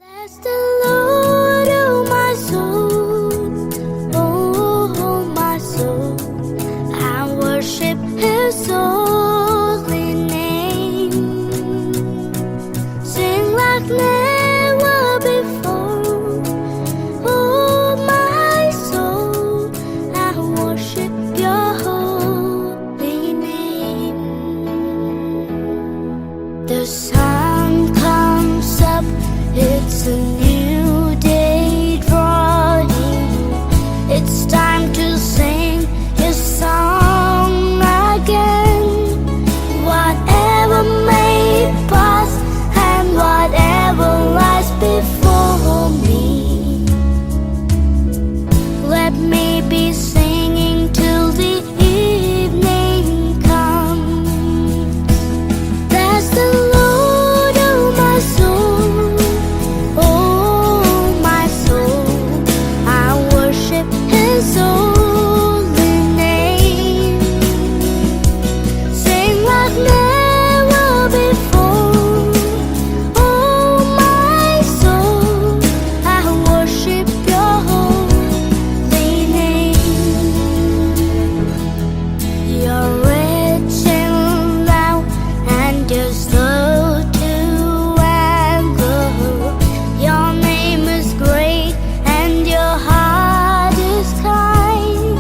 Bless the Lord, oh my soul, oh my soul, I worship His holy name. Sing like never before, oh my soul, I worship Your holy name. The sun comes up, it's a new day drawing. It's time to sing His song again. Whatever may pass and whatever lies before me, let me be singing till the evening comes. Bless the Lord, oh my soul, oh my soul, I worship His holy name. Sing like never before, oh my soul, I worship Your holy name. You're rich in love and You're slow to anger. Your name is great and Your heart is kind.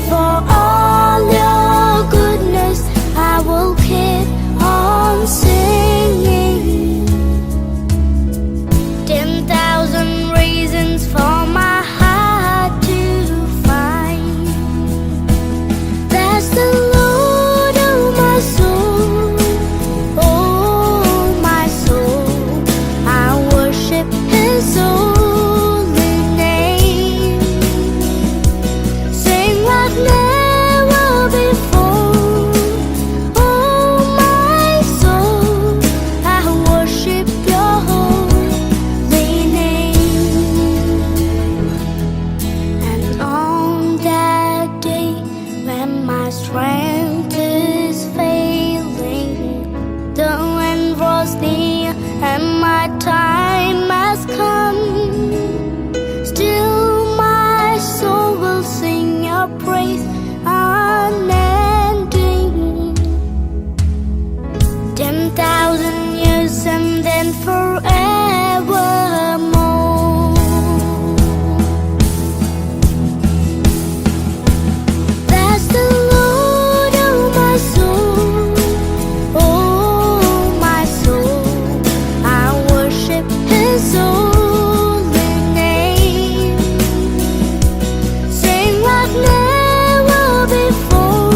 For all Your goodness, I will keep on singing. 10,000 reasons for my heart to find. Bless the Lord, oh my soul, oh my soul, I worship His holy name. Sing like never before, oh my soul, I worship Your holy name. And on that day when my strength is failing, the end was near and my time has come, still my soul will sing Your praise unending. 10,000 years and then forevermore. Bless the Lord, oh my soul, oh my soul, I worship His holy name. Sing like never before,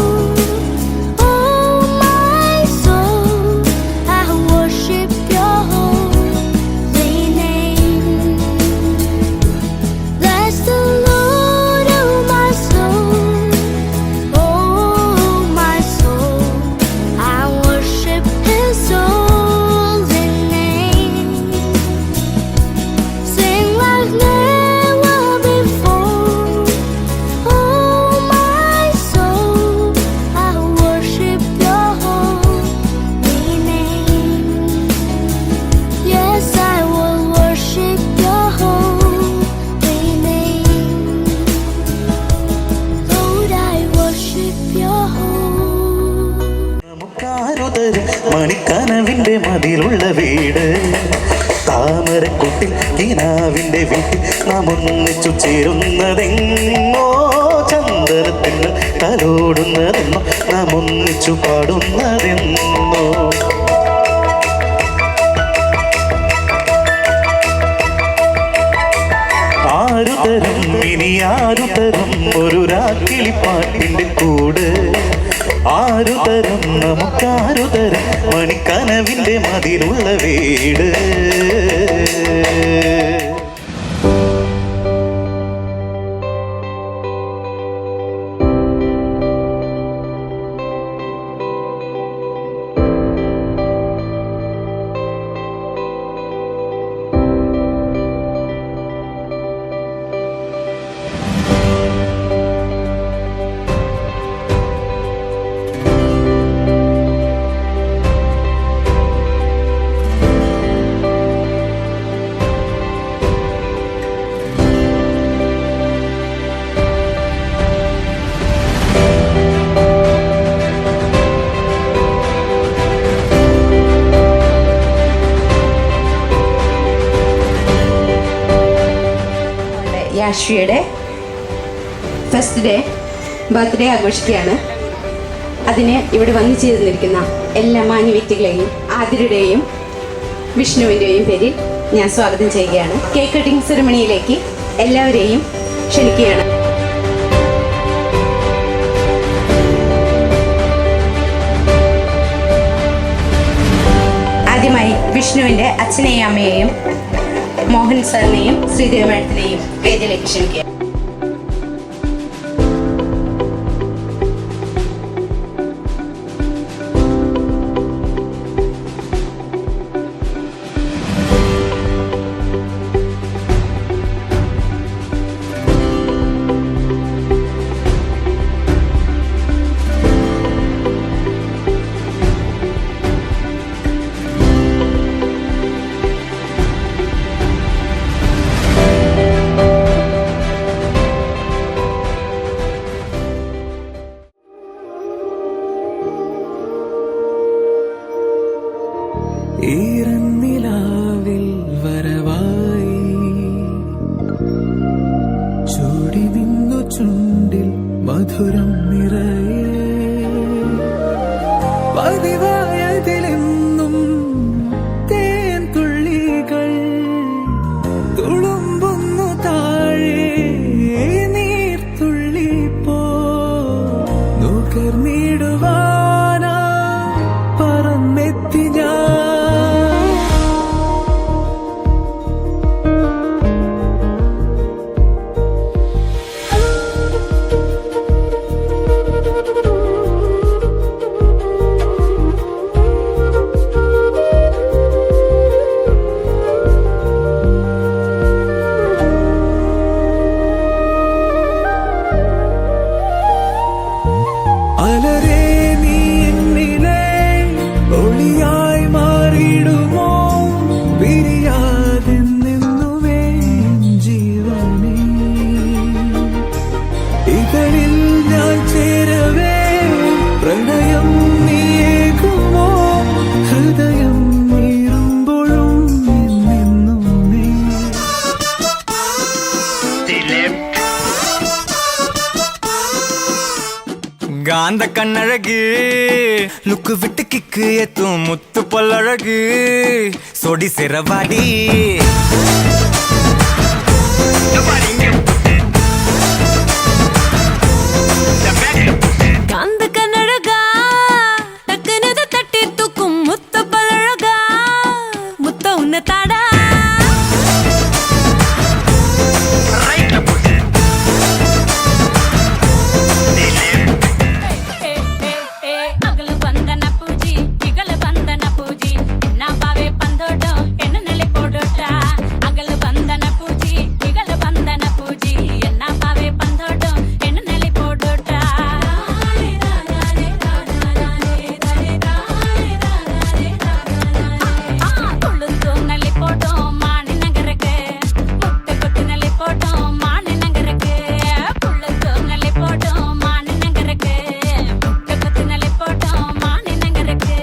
oh my soul, I worship Your holy name. Bless the Lord, oh my soul, oh my soul, I worship His holy name. Sing like never before, oh my soul, I worship Your holy name. Yes, I will worship Your holy name. Lord, I worship Your holy. നമുക്കാരുതരും മണിക്കനവിന്റെ മതിലുള്ള വീട്, താമരക്കൂട്ടിൽ കിനാവിന്റെ വീട്ടിൽ നാം ഒന്നിച്ചു ചേരുന്നതെങ്ങോ, ചന്ദനത്തിന് തലോടുന്നതെന്നോ, നാം ഒന്നിച്ചു പാടുന്നതെന്നോ. ആരുതരും ഇനി ആരുതരും ഒരു രാക്കിളിപ്പാട്ടിന്റെ കൂട്, ആരുതരും നമുക്കാരുതരും മണിക്കനവിന്റെ മതിലുള്ള വീട്. ആശ്വിയുടെ ഫസ്റ്റ് ഡേ ബർത്ത്ഡേ ആഘോഷിക്കുകയാണ്. അതിന് ഇവിടെ വന്നു ചേർന്നിരിക്കുന്ന എല്ലാ മാന്യ വ്യക്തികളെയും ആതിരയുടെയും വിഷ്ണുവിൻ്റെയും പേരിൽ ഞാൻ സ്വാഗതം ചെയ്യുകയാണ്. കേക്ക് കട്ടിംഗ് സെറമണിയിലേക്ക് എല്ലാവരെയും ക്ഷണിക്കുകയാണ്. ആദ്യമായി വിഷ്ണുവിൻ്റെ അച്ഛനെയും അമ്മയെയും മോഹൻ സാറിനെയും ശ്രീദേവി മാഡത്തിനെയും വേദിയിലേക്ക് ക്ഷണിക്കുക. ഈറന്നിലാവിൽ വരവായി ചൂടി നിന്നു ചുണ്ടിൽ മധുരം നിറയെ പതിവായതിലെന്നും തേൻ തുള്ളികൾ തുളുമ്പുന്നു താഴെ നീർത്തുള്ളി പോ നുകർന്നിടുവാനാ പറന്നെത്തി ഞാൻ. അലരേ നീ എന്നിലെ ഒളിയായി മാറിയിടുമോ പിരിയാതെ നിന്നുമേ ജീവനേ ഇതളിൽ ഞാൻ ചേരവേ പ്രണയം നീയേകുമോ ഹൃദയം നീറുമ്പോഴും നിന്നു നീ. காந்த கண்ணழகு லுக்கு விட்டு கிக்கு ஏத்தும் முத்து பொல்லழகு சொடி சிறவாடி காந்த கண்ணழகா டக்குனது தட்டி தூக்கும் முத்த பழகா முத்த உன்ன தாடா அகல பந்தன பூஜி இகல பந்தன பூஜி என்ன பாவே பந்தோடோ என்ன நிலை போடோட்டா அகல பந்தன பூஜி இகல பந்தன பூஜி என்ன பாவே பந்தோடோ என்ன நிலை போடோட்டா கொழுந்து நிலை போட்டோம் மானி நகருக்கு முட்டை கொத்து நிலை போட்டோம் மானி நகருக்கு கொழுந்து நிலை போட்டோம் மானி நகருக்கு முட்டை கொத்து நிலை போட்டோம் மானி நகருக்கு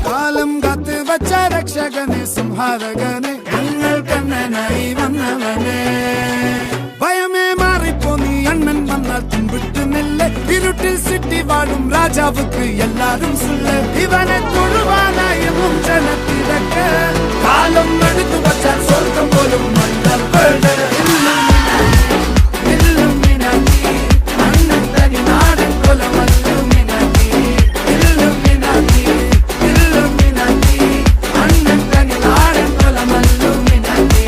കാലം കാത്ത് വച്ച രക്ഷകനെ സംഹാരകനെ ഞങ്ങൾ കണ്ണനായി വന്നവനെ ഭയമേ മാറിപ്പോ നീ അണ്ണൻ വന്നാൽ തുമ്പിട്ട് നെല്ല് ഇരുട്ടിൽ സിറ്റി വാഴും രാജാവുക്ക് എല്ലാരും സുല്ല് ഇവനെ തൊഴുവാനായി ജനത്തിരക്ക് കാലം എടുത്തു വച്ചാൽ സ്വർഗം പോലും മണ്ണപ്പേട് അണ്ണൻ തനി നാടൻ കൊലമല്ലു മിനാക്കി അണ്ണൻ തനി നാടൻ കൊലമല്ലു മിനാക്കി.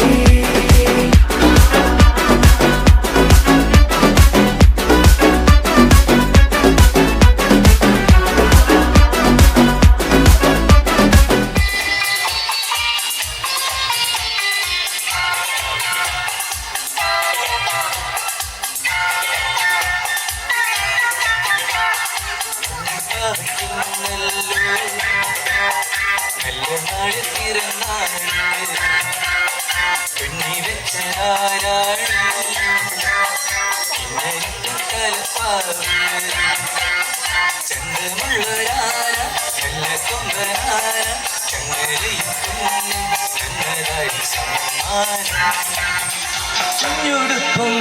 നല്ല നാട് തിരുനാട് പെണ്ണി വെച്ചാരാണ് കലപ്പാവ് ചന്തമുള്ളൊരാന നല്ല കൊമ്പനാന ചങ്ങലയും ചങ്ങലായി സമ്മാനം കുഞ്ഞുടുപ്പും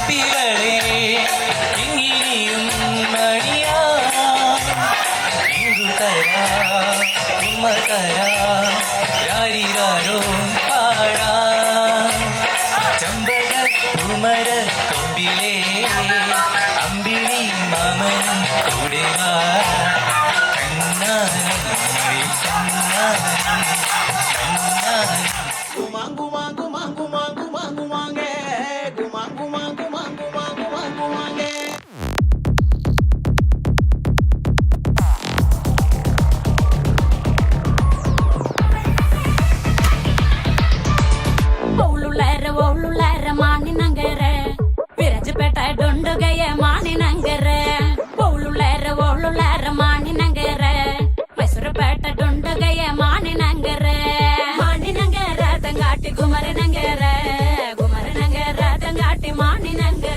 പികളെ എങ്ങിനിയും മണിയാ തരാ ഉമ്മ തരാ യാരിരാരോ പാടാ ചമ്പക കുമര കൊമ്പിലേ അമ്പിളി മാമനും കൂടെ വാ കണ്ണാനും കണ്ണാനും കണ്ണാനും ಒಳ್ಳುಳ್ಳಾರ ಮಾನಿನಂಗರ ವಿರಜಪೇಟ ಡೊಂಡುಗಯ ಮಾನಿನಂಗರ ಒಳ್ಳುಳ್ಳಾರ ಮಾನಿನಂಗರ ಮೈಸೂರುಪೇಟ ಡೊಂಡುಗಯ ಮಾನಿನಂಗರ ತಂಗಾಟಿ ಗುಮರನಂಗರ ತಂಗಾಟಿ ಮಾನಿನಂಗರ